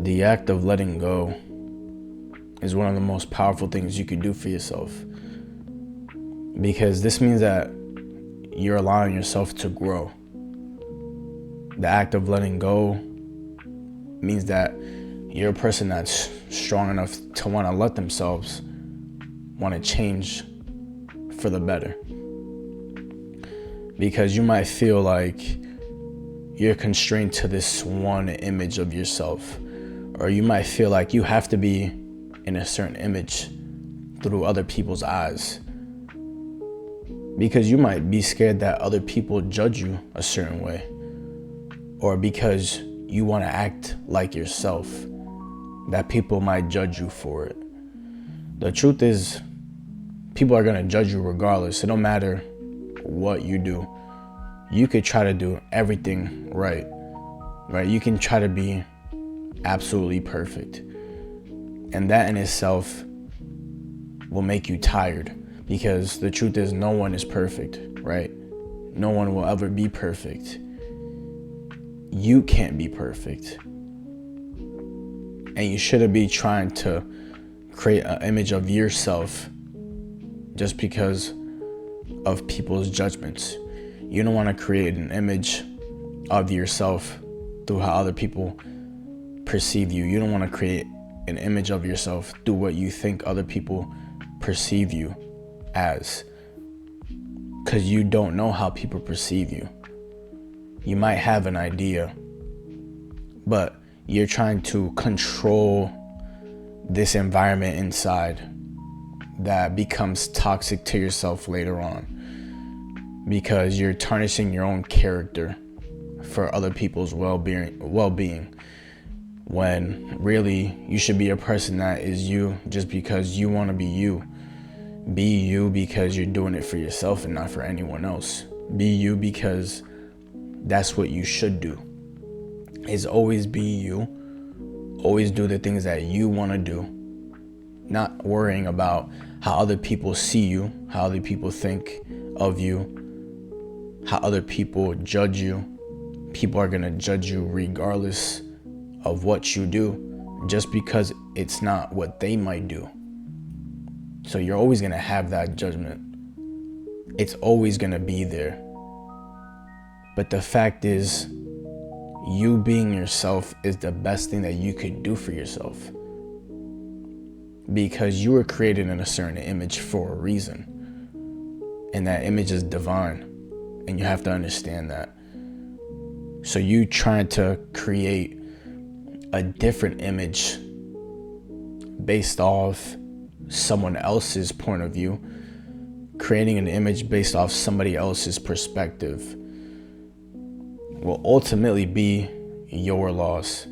The act of letting go is one of the most powerful things you can do for yourself, because this means that you're allowing yourself to grow. The act of letting go means that you're a person that's strong enough to want to let themselves want to change for the better. Because you might feel like you're constrained to this one image of yourself, or you might feel like you have to be in a certain image through other people's eyes, because you might be scared that other people judge you a certain way, or because you want to act like yourself, that people might judge you for it. The truth is, people are going to judge you regardless. It don't matter what you do. You could try to do everything right? You can try to be absolutely perfect. And that in itself will make you tired, because the truth is no one is perfect, right? No one will ever be perfect. You can't be perfect. And you shouldn't be trying to create an image of yourself just because of people's judgments. You don't want to create an image of yourself through how other people perceive you. You don't want to create an image of yourself through what you think other people perceive you as, because you don't know how people perceive you. You might have an idea, but you're trying to control this environment inside that becomes toxic to yourself later on, because you're tarnishing your own character for other people's well-being, when really you should be a person that is you just because you want to be you. Be you because you're doing it for yourself and not for anyone else. Be you because that's what you should do, is always be you. Always do the things that you want to do, not worrying about how other people see you, how other people think of you, how other people judge you. People are going to judge you regardless of what you do, just because it's not what they might do. So you're always going to have that judgment. It's always going to be there. But the fact is, you being yourself is the best thing that you could do for yourself, because you were created in a certain image for a reason, and that image is divine, and you have to understand that. So you trying to create a different image based off someone else's point of view, creating an image based off somebody else's perspective, will ultimately be your loss.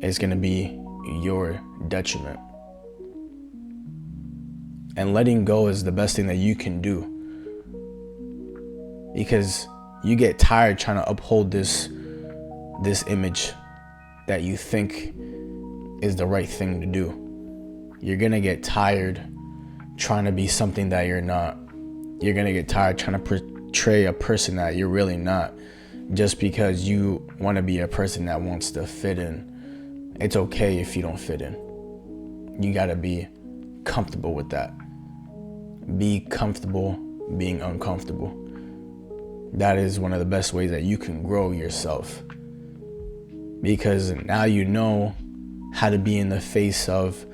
It's going to be your detriment. And letting go is the best thing that you can do, because you get tired trying to uphold this image that you think is the right thing to do. You're going to get tired trying to be something that you're not. You're going to get tired trying to portray a person that you're really not, just because you want to be a person that wants to fit in. It's okay if you don't fit in. You got to be comfortable with that. Be comfortable being uncomfortable. That is one of the best ways that you can grow yourself, because now you know how to be in the face of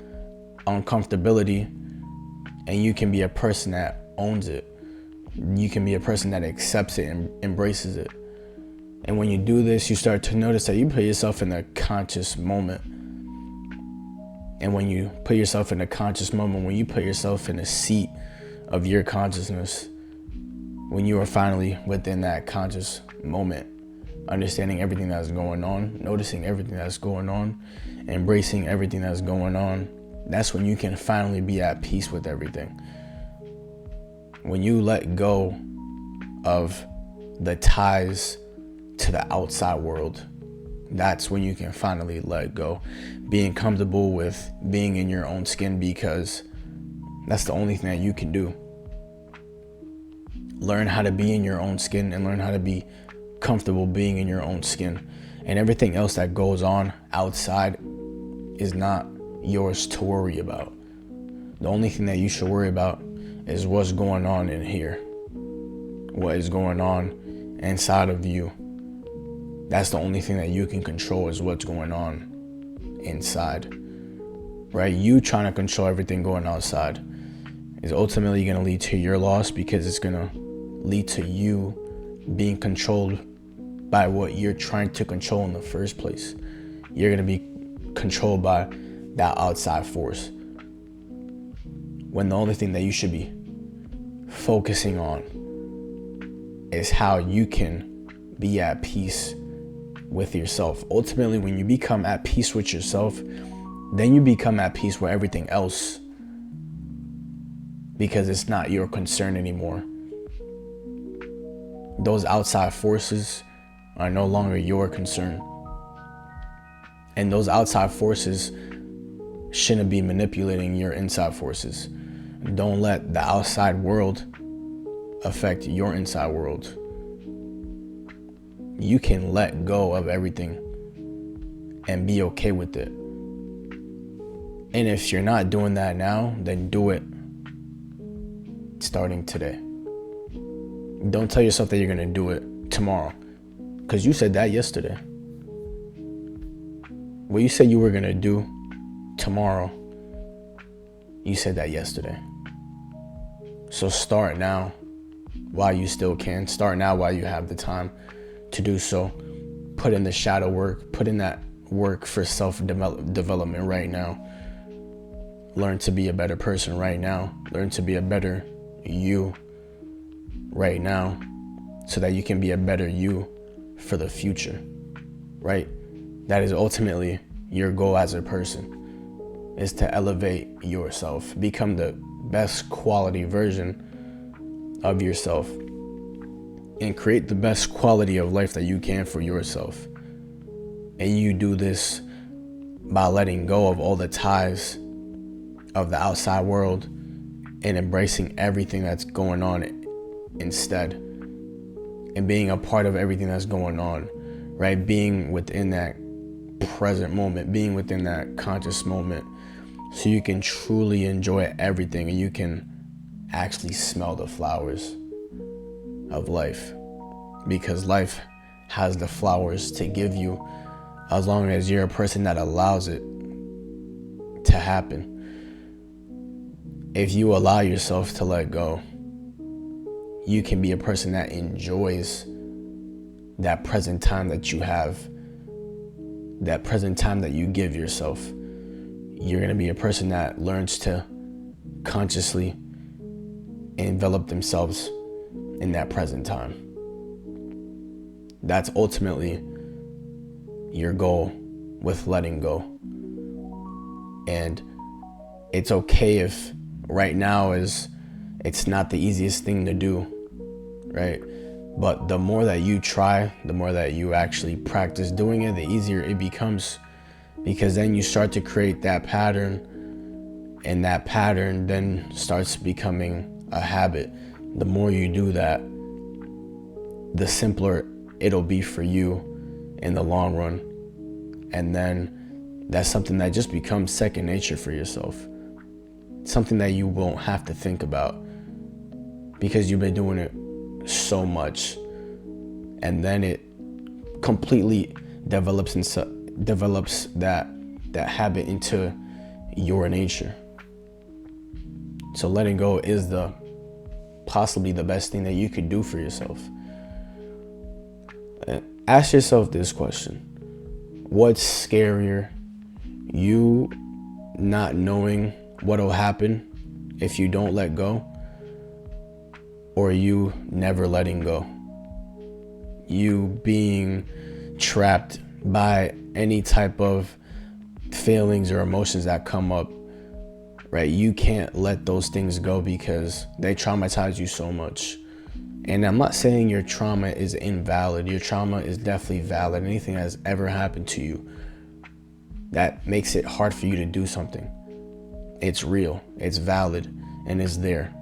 uncomfortability, and you can be a person that owns it. You can be a person that accepts it and embraces it. And when you do this, you start to notice that you put yourself in a conscious moment. And when you put yourself in a conscious moment, when you put yourself in a seat of your consciousness, when you are finally within that conscious moment, understanding everything that's going on, noticing everything that's going on, embracing everything that's going on, that's when you can finally be at peace with everything. When you let go of the ties to the outside world, that's when you can finally let go. Being comfortable with being in your own skin, because that's the only thing that you can do. Learn how to be in your own skin and learn how to be comfortable being in your own skin. And everything else that goes on outside is not yours to worry about. The only thing that you should worry about is what's going on in here. What is going on inside of you. That's the only thing that you can control, is what's going on inside. Right? You trying to control everything going outside is ultimately going to lead to your loss, because it's going to lead to you being controlled by what you're trying to control in the first place. You're going to be controlled by that outside force, when the only thing that you should be focusing on is how you can be at peace with yourself. Ultimately, when you become at peace with yourself, then you become at peace with everything else, because it's not your concern anymore. Those outside forces are no longer your concern. And those outside forces shouldn't be manipulating your inside forces. Don't let the outside world affect your inside world. You can let go of everything and be okay with it. And if you're not doing that now, then do it starting today. Don't tell yourself that you're going to do it tomorrow, because you said that yesterday. What you said you were going to do tomorrow, you said that yesterday. So start now while you still can. Start now while you have the time to do so. Put in the shadow work. Put in that work for self-development right now. Learn to be a better person right now. Learn to be a better you right now, so that you can be a better you for the future, right? That is ultimately your goal as a person, is to elevate yourself, become the best quality version of yourself, and create the best quality of life that you can for yourself. And you do this by letting go of all the ties of the outside world and embracing everything that's going on instead, and being a part of everything that's going on, right? Being within that present moment, being within that conscious moment, so you can truly enjoy everything, and you can actually smell the flowers of life, because life has the flowers to give you, as long as you're a person that allows it to happen. If you allow yourself to let go, you can be a person that enjoys that present time that you have, that present time that you give yourself. You're going to be a person that learns to consciously envelop themselves in that present time. That's ultimately your goal with letting go. And it's okay if right now it's not the easiest thing to do, right? But the more that you try, the more that you actually practice doing it, the easier it becomes, because then you start to create that pattern, and that pattern then starts becoming a habit. The more you do that, the simpler it'll be for you in the long run. And then that's something that just becomes second nature for yourself. Something that you won't have to think about, because you've been doing it so much, and then it completely develops that habit into your nature. So letting go is possibly the best thing that you could do for yourself. Ask yourself this question: what's scarier, you not knowing what'll happen if you don't let go, or you never letting go? You being trapped by any type of feelings or emotions that come up, right? You can't let those things go because they traumatize you so much. And I'm not saying your trauma is invalid. Your trauma is definitely valid. Anything that has ever happened to you that makes it hard for you to do something, it's real, it's valid, and it's there.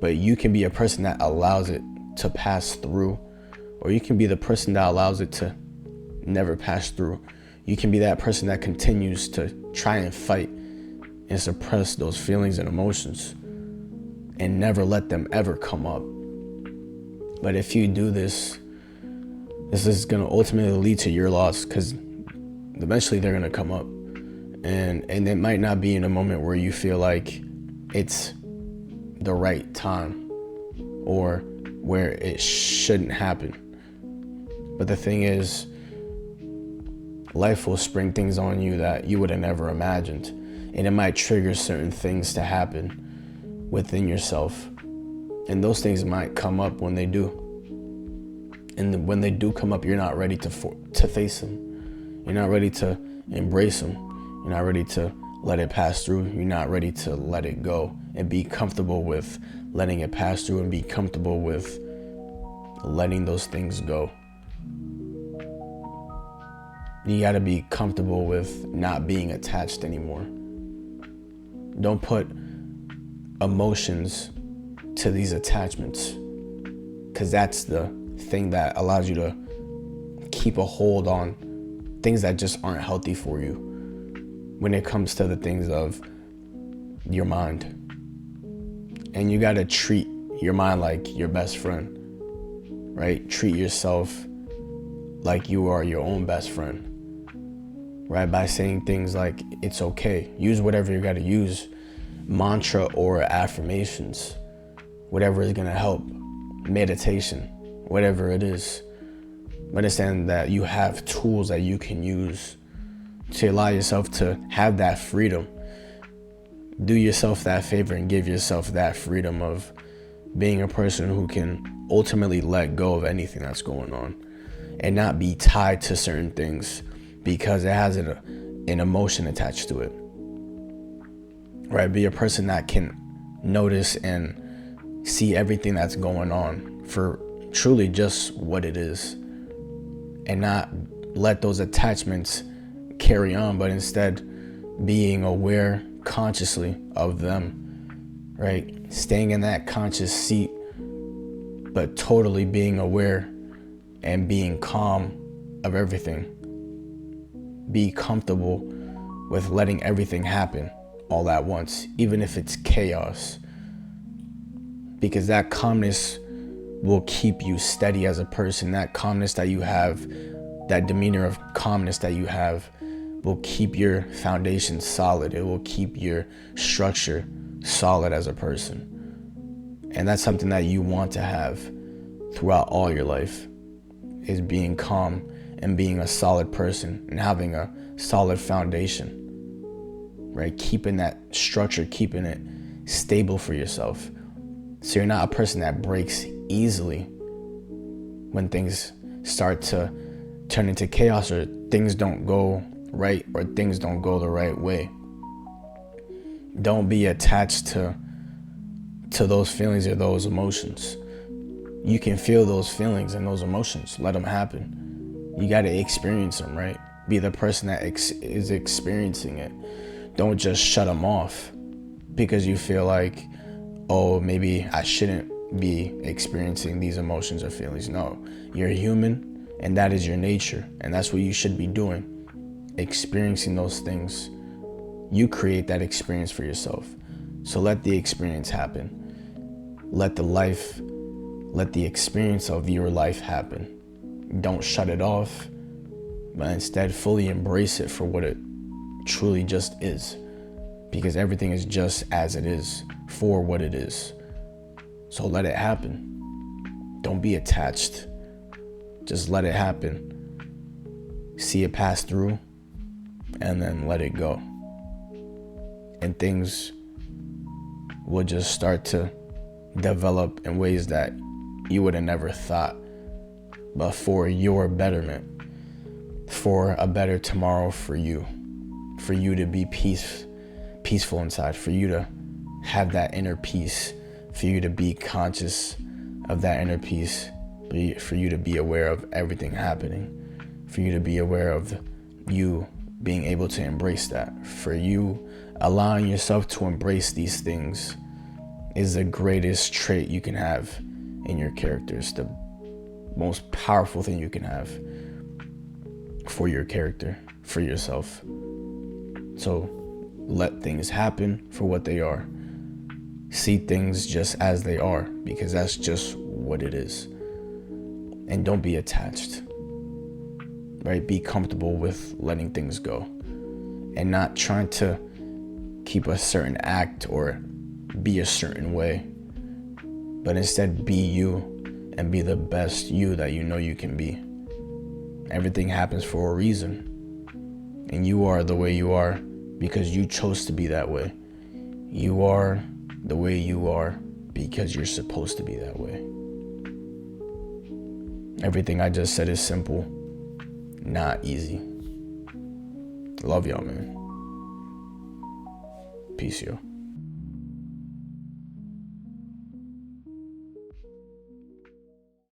But you can be a person that allows it to pass through, or you can be the person that allows it to never pass through. You can be that person that continues to try and fight and suppress those feelings and emotions and never let them ever come up. But if you do this, this is going to ultimately lead to your loss, because eventually they're going to come up. And it might not be in a moment where you feel like it's the right time or where it shouldn't happen. But the thing is, life will spring things on you that you would have never imagined. And it might trigger certain things to happen within yourself. And those things might come up when they do. And when they do come up, you're not ready to face them. You're not ready to embrace them. You're not ready to let it pass through. You're not ready to let it go and be comfortable with letting it pass through and be comfortable with letting those things go. You gotta be comfortable with not being attached anymore. Don't put emotions to these attachments, because that's the thing that allows you to keep a hold on things that just aren't healthy for you when it comes to the things of your mind. And you gotta treat your mind like your best friend, right? Treat yourself like you are your own best friend, right? By saying things like, it's okay. Use whatever you gotta use, mantra or affirmations, whatever is gonna help, meditation, whatever it is. Understand that you have tools that you can use to allow yourself to have that freedom. Do yourself that favor and give yourself that freedom of being a person who can ultimately let go of anything that's going on and not be tied to certain things because it has an emotion attached to it. Right? Be a person that can notice and see everything that's going on for truly just what it is, and not let those attachments carry on, but instead being aware consciously of them, right? Staying in that conscious seat, but totally being aware and being calm of everything. Be comfortable with letting everything happen all at once, even if it's chaos, because that calmness will keep you steady as a person. That calmness that you have, that demeanor of calmness that you have, will keep your foundation solid. It will keep your structure solid as a person. And that's something that you want to have throughout all your life, is being calm and being a solid person and having a solid foundation, right? Keeping that structure, keeping it stable for yourself. So you're not a person that breaks easily when things start to turn into chaos, or things don't go right, or things don't go the right way. Don't be attached to those feelings or those emotions. You can feel those feelings and those emotions. Let them happen. You got to experience them, right? Be the person that is experiencing it. Don't just shut them off because you feel like, oh, maybe I shouldn't be experiencing these emotions or feelings. No, you're human, and that is your nature, and that's what you should be doing. Experiencing those things. You create that experience for yourself. So let the experience happen. Let the experience of your life happen. Don't shut it off, but instead fully embrace it for what it truly just is. Because everything is just as it is, for what it is. So let it happen. Don't be attached. Just let it happen. See it pass through, and then let it go. And things will just start to develop in ways that you would have never thought, but for your betterment, for a better tomorrow for you to be peaceful inside, for you to have that inner peace, for you to be conscious of that inner peace, for you to be aware of everything happening, for you to be aware of you being able to embrace that, for you allowing yourself to embrace these things is the greatest trait you can have in your character. It's the most powerful thing you can have for your character. for yourself. So let things happen for what they are. See things just as they are, because that's just what it is. And don't be attached, right? Be comfortable with letting things go and not trying to keep a certain act or be a certain way, but instead be you and be the best you that you know you can be. Everything happens for a reason, and you are the way you are because you chose to be that way. You are the way you are because you're supposed to be that way. Everything I just said is simple, not easy. Love y'all, man. Peace, yo.